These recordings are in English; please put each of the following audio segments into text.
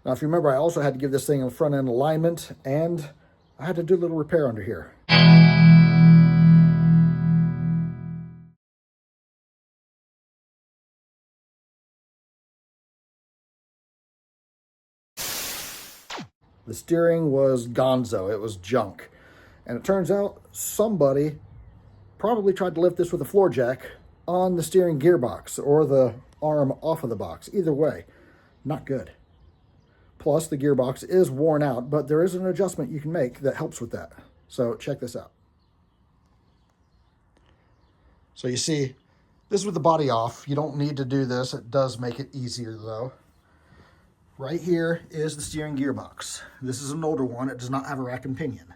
Now, if you remember, I also had to give this thing a front end alignment, and I had to do a little repair under here. The steering was gonzo. It was junk. And it turns out somebody probably tried to lift this with a floor jack on the steering gearbox or the arm off of the box. Either way, not good. Plus, the gearbox is worn out, but there is an adjustment you can make that helps with that. So check this out. So you see, this is with the body off. You don't need to do this. It does make it easier though. Right here is the steering gearbox. This is an older one. It does not have a rack and pinion.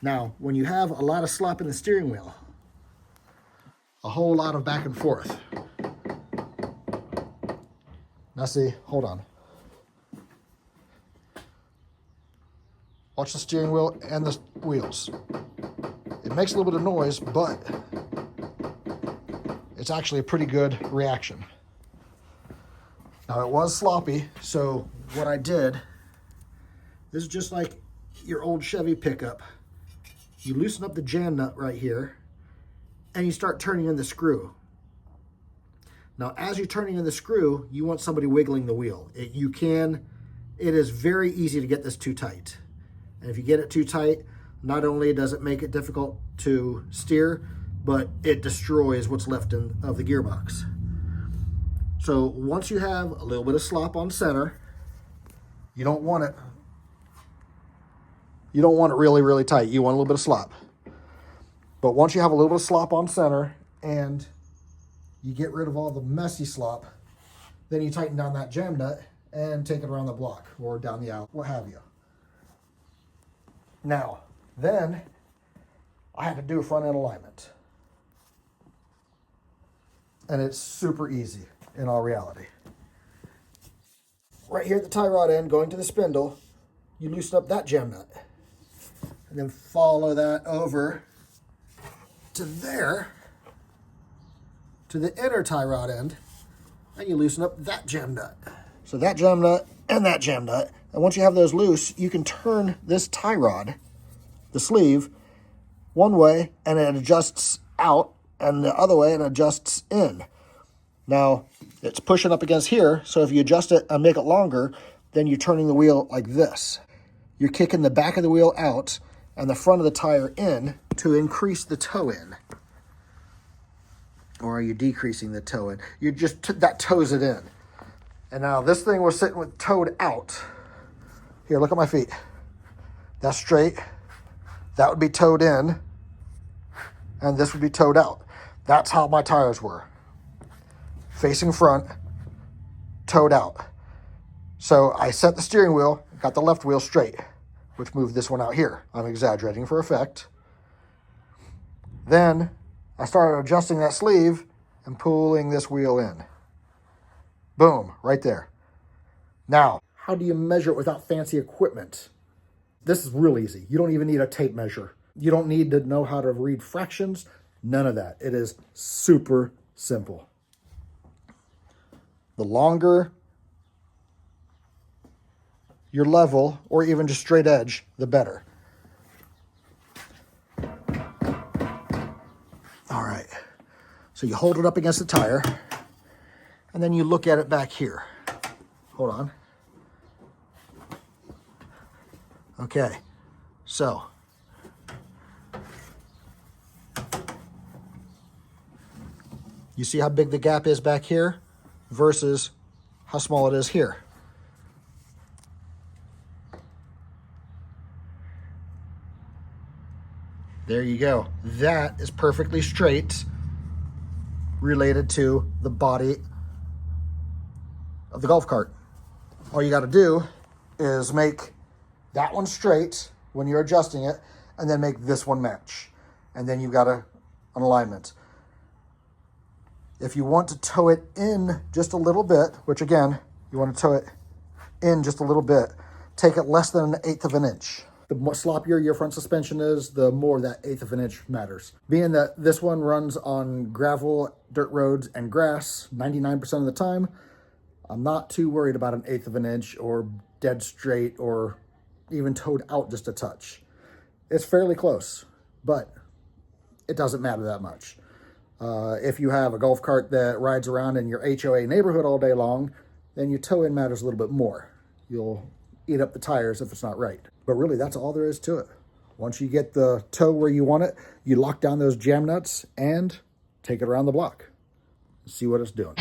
Now, when you have a lot of slop in the steering wheel, a whole lot of back and forth. Now see, hold on. Watch the steering wheel and the wheels. It makes a little bit of noise, but it's actually a pretty good reaction. Now it was sloppy, so what I did, this is just like your old Chevy pickup. You loosen up the jam nut right here, and you start turning in the screw. Now, as you're turning in the screw, you want somebody wiggling the wheel. It is very easy to get this too tight. And if you get it too tight, not only does it make it difficult to steer, but it destroys what's left of the gearbox. So once you have a little bit of slop on center, you don't want it really, really tight. You want a little bit of slop. But once you have a little bit of slop on center and you get rid of all the messy slop, then you tighten down that jam nut and take it around the block or down the aisle, what have you. Now, then I had to do a front end alignment. And it's super easy in all reality. Right here at the tie rod end, going to the spindle, you loosen up that jam nut. And then follow that over to there, to the inner tie rod end, and you loosen up that jam nut. So that jam nut and that jam nut. And once you have those loose, you can turn this tie rod, the sleeve, one way and it adjusts out, and the other way it adjusts in. Now, it's pushing up against here, so if you adjust it and make it longer, then you're turning the wheel like this. You're kicking the back of the wheel out and the front of the tire in to increase the toe in. Or are you decreasing the toe in? You just, that toes it in. And now this thing was sitting with toed out. Here, look at my feet. That's straight. That would be toed in. And this would be toed out. That's how my tires were. Facing front, toed out. So I set the steering wheel, got the left wheel straight, which moved this one out here. I'm exaggerating for effect. Then I started adjusting that sleeve and pulling this wheel in. Boom, right there. Now, how do you measure it without fancy equipment? This is real easy. You don't even need a tape measure. You don't need to know how to read fractions. None of that. It is super simple. The longer your level, or even just straight edge, the better. All right. So you hold it up against the tire, and then you look at it back here. Hold on. Okay. So you see how big the gap is back here versus how small it is here. There you go. That is perfectly straight related to the body of the golf cart. All you got to do is make that one straight when you're adjusting it, and then make this one match. And then you've got an alignment. If you want to toe it in just a little bit, which again, you want to toe it in just a little bit, take it less than 1/8 of an inch. The more sloppier your front suspension is, the more that 1/8 of an inch matters. Being that this one runs on gravel, dirt roads, and grass 99% of the time, I'm not too worried about an 1/8 of an inch or dead straight or even towed out just a touch. It's fairly close, but it doesn't matter that much. If you have a golf cart that rides around in your HOA neighborhood all day long, then your toe in matters a little bit more. You'll eat up the tires if it's not right. But really, that's all there is to it. Once you get the toe where you want it, you lock down those jam nuts and take it around the block. See what it's doing.